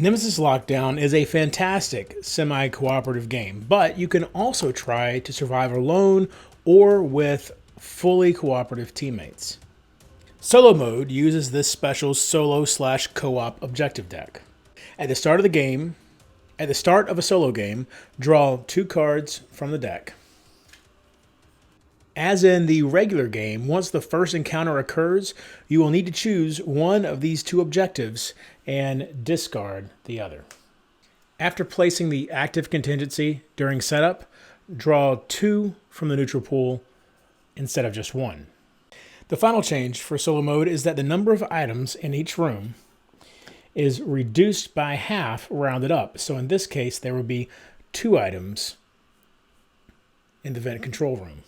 Nemesis Lockdown is a fantastic semi-cooperative game, but you can also try to survive alone or with fully cooperative teammates. Solo mode uses this special solo/co-op objective deck. At the start of a solo game, draw 2 cards from the deck. As in the regular game, once the first encounter occurs, you will need to choose one of these 2 objectives and discard the other. After placing the active contingency during setup, draw 2 from the neutral pool instead of just 1. The final change for solo mode is that the number of items in each room is reduced by half, rounded up. So in this case, there would be 2 items in the vent control room.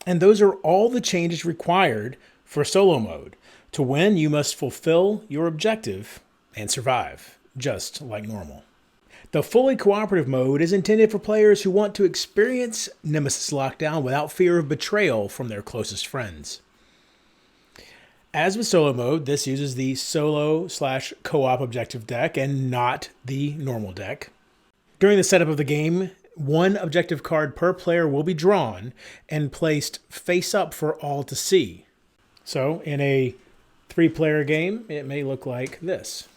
And those are all the changes required for solo mode. To win, you must fulfill your objective and survive, just like normal. The fully cooperative mode is intended for players who want to experience Nemesis Lockdown without fear of betrayal from their closest friends. As with solo mode, this uses the solo/co-op objective deck and not the normal deck. During the setup of the game, 1 objective card per player will be drawn and placed face up for all to see. So in a 3-player game, it may look like this.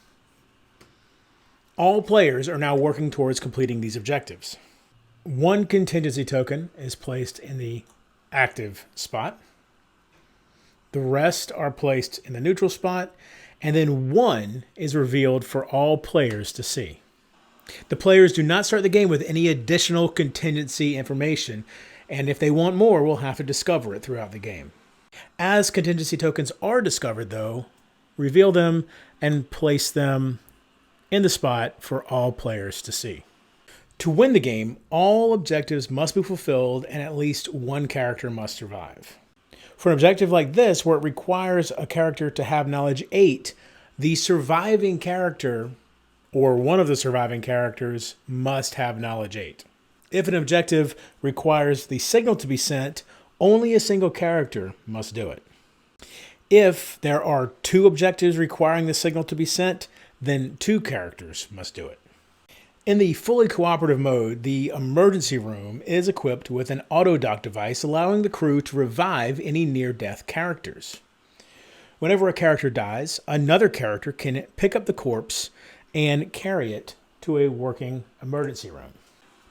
All players are now working towards completing these objectives. 1 contingency token is placed in the active spot. The rest are placed in the neutral spot, and then 1 is revealed for all players to see. The players do not start the game with any additional contingency information, and if they want more, will have to discover it throughout the game. As contingency tokens are discovered, though, reveal them and place them in the spot for all players to see. To win the game, all objectives must be fulfilled and at least 1 character must survive. For an objective like this, where it requires a character to have knowledge 8, the surviving character or one of the surviving characters must have knowledge 8. If an objective requires the signal to be sent, only a single character must do it. If there are 2 objectives requiring the signal to be sent, then 2 characters must do it. In the fully cooperative mode, the emergency room is equipped with an auto-dock device allowing the crew to revive any near-death characters. Whenever a character dies, another character can pick up the corpse and carry it to a working emergency room.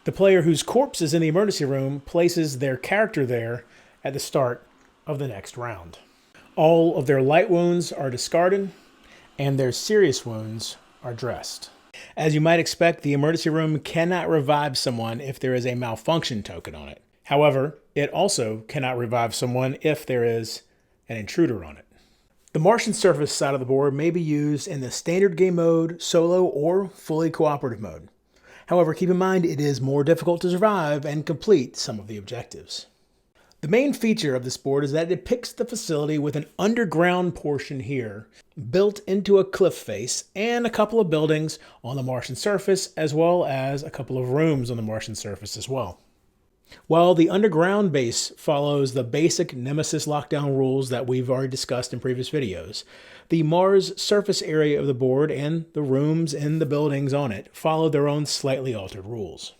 The player whose corpse is in the emergency room places their character there at the start of the next round. All of their light wounds are discarded, and their serious wounds are dressed. As you might expect, the emergency room cannot revive someone if there is a malfunction token on it. However, it also cannot revive someone if there is an intruder on it. The Martian Surface side of the board may be used in the standard game mode, solo, or fully cooperative mode. However, keep in mind it is more difficult to survive and complete some of the objectives. The main feature of this board is that it depicts the facility with an underground portion here, built into a cliff face, and a couple of buildings on the Martian surface, as well as a couple of rooms on the Martian surface as well. While the underground base follows the basic Nemesis lockdown rules that we've already discussed in previous videos, the Mars surface area of the board and the rooms in the buildings on it follow their own slightly altered rules.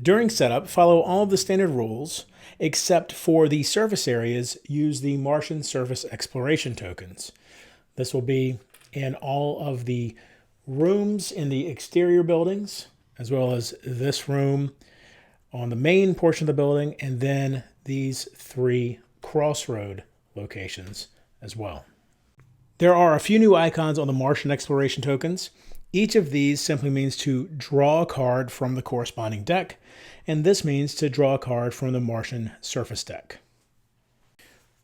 During setup, follow all of the standard rules, except for the surface areas, use the Martian Surface exploration tokens. This will be in all of the rooms in the exterior buildings, as well as this room on the main portion of the building, and then these 3 crossroad locations as well. There are a few new icons on the Martian exploration tokens. Each of these simply means to draw a card from the corresponding deck, and this means to draw a card from the Martian Surface deck.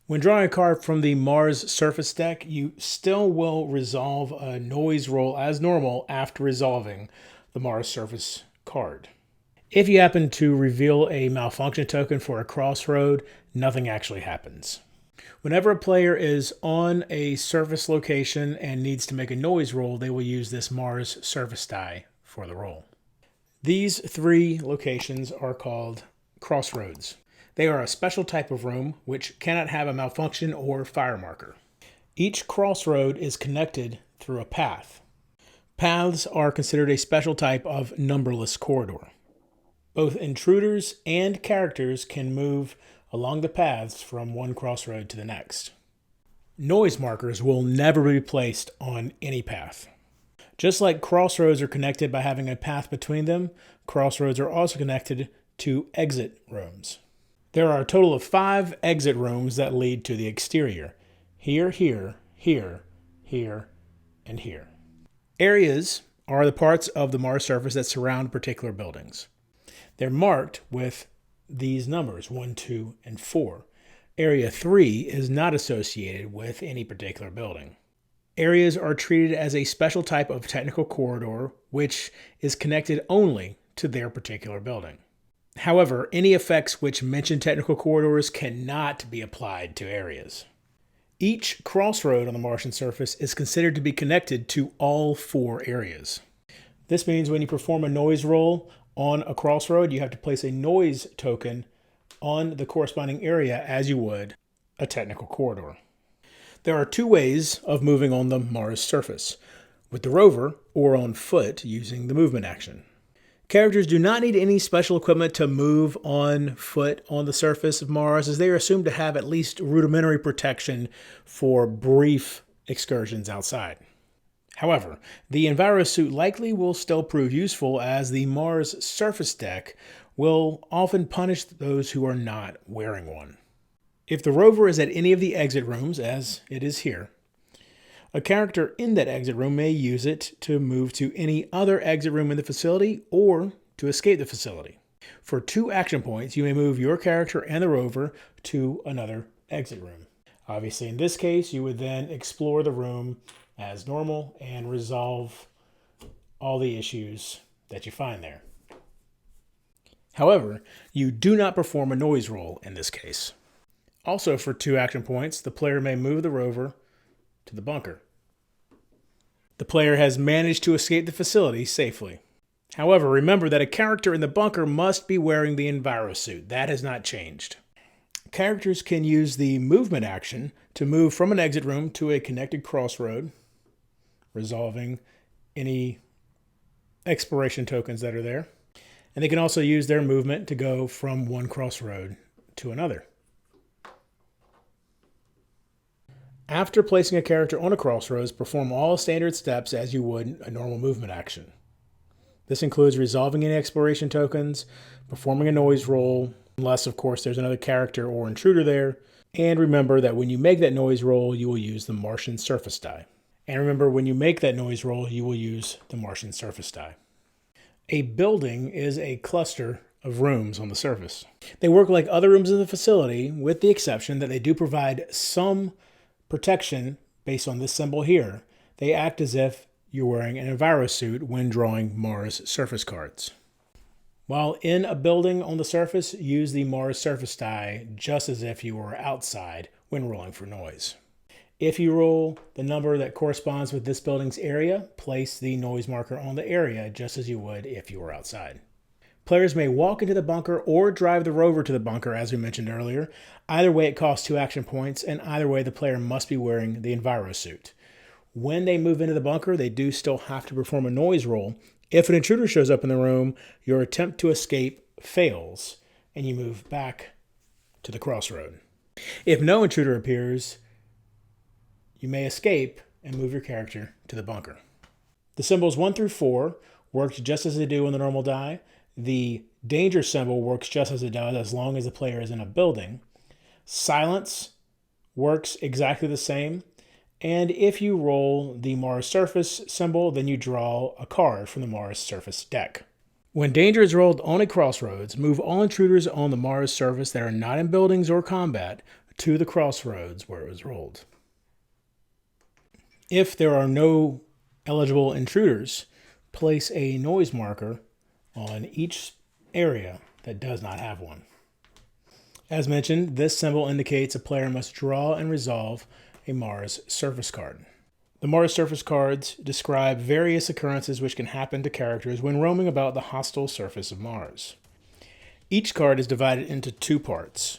When drawing a card from the Mars Surface deck, you still will resolve a noise roll as normal after resolving the Mars Surface card. If you happen to reveal a malfunction token for a crossroad, nothing actually happens. Whenever a player is on a surface location and needs to make a noise roll, they will use this Mars Surface die for the roll. These 3 locations are called crossroads. They are a special type of room which cannot have a malfunction or fire marker. Each crossroad is connected through a path. Paths are considered a special type of numberless corridor. Both intruders and characters can move along the paths from one crossroad to the next. Noise markers will never be placed on any path. Just like crossroads are connected by having a path between them, crossroads are also connected to exit rooms. There are a total of 5 exit rooms that lead to the exterior. Here, here, here, here, and here. Areas are the parts of the Mars surface that surround particular buildings. They're marked with these numbers, 1, 2, and 4. Area 3 is not associated with any particular building. Areas are treated as a special type of technical corridor, which is connected only to their particular building. However, any effects which mention technical corridors cannot be applied to areas. Each crossroad on the Martian surface is considered to be connected to all 4 areas. This means when you perform a noise roll on a crossroad, you have to place a noise token on the corresponding area as you would a technical corridor. There are 2 ways of moving on the Mars surface, with the rover or on foot using the movement action. Characters do not need any special equipment to move on foot on the surface of Mars, as they are assumed to have at least rudimentary protection for brief excursions outside. However, the EnviroSuit likely will still prove useful, as the Mars surface deck will often punish those who are not wearing one. If the rover is at any of the exit rooms, as it is here, a character in that exit room may use it to move to any other exit room in the facility or to escape the facility. For 2 action points, you may move your character and the rover to another exit room. Obviously, in this case, you would then explore the room as normal and resolve all the issues that you find there. However, you do not perform a noise roll in this case. Also, for 2 action points, the player may move the rover to the bunker. The player has managed to escape the facility safely. However, remember that a character in the bunker must be wearing the EnviroSuit. That has not changed. Characters can use the movement action to move from an exit room to a connected crossroad, resolving any exploration tokens that are there. And they can also use their movement to go from one crossroad to another. After placing a character on a crossroads, perform all standard steps as you would a normal movement action. This includes resolving any exploration tokens, performing a noise roll, unless of course there's another character or intruder there, and remember that when you make that noise roll, you will use the Martian Surface die. And remember, when you make that noise roll, you will use the Martian Surface die. A building is a cluster of rooms on the surface. They work like other rooms in the facility, with the exception that they do provide some protection based on this symbol here. They act as if you're wearing an EnviroSuit when drawing Mars surface cards. While in a building on the surface, use the Mars surface die just as if you were outside when rolling for noise. If you roll the number that corresponds with this building's area, place the noise marker on the area just as you would if you were outside. Players may walk into the bunker or drive the rover to the bunker, as we mentioned earlier. Either way, it costs 2 action points, and either way, the player must be wearing the EnviroSuit. When they move into the bunker, they do still have to perform a noise roll. If an intruder shows up in the room, your attempt to escape fails, and you move back to the crossroad. If no intruder appears, you may escape and move your character to the bunker. The symbols 1 through 4 work just as they do on the normal die. The danger symbol works just as it does as long as the player is in a building. Silence works exactly the same. And if you roll the Mars surface symbol, then you draw a card from the Mars surface deck. When danger is rolled on a crossroads, move all intruders on the Mars surface that are not in buildings or combat to the crossroads where it was rolled. If there are no eligible intruders, place a noise marker on each area that does not have one. As mentioned, this symbol indicates a player must draw and resolve a Mars surface card. The Mars surface cards describe various occurrences which can happen to characters when roaming about the hostile surface of Mars. Each card is divided into 2 parts.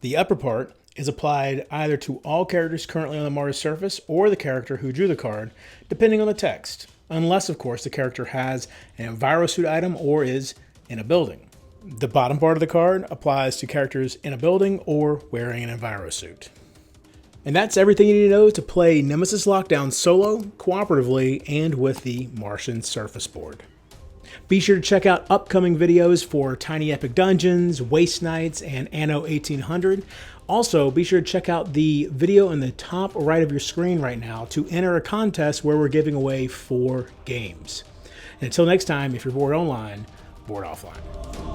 The upper part is applied either to all characters currently on the Mars surface or the character who drew the card, depending on the text. unless of course the character has an EnviroSuit item or is in a building. The bottom part of the card applies to characters in a building or wearing an EnviroSuit. And that's everything you need to know to play Nemesis Lockdown solo, cooperatively, and with the Martian Surface board. Be sure to check out upcoming videos for Tiny Epic Dungeons, Waste Nights, and Anno 1800. Also, be sure to check out the video in the top right of your screen right now to enter a contest where we're giving away 4 games. And until next time, if you're bored online, board offline.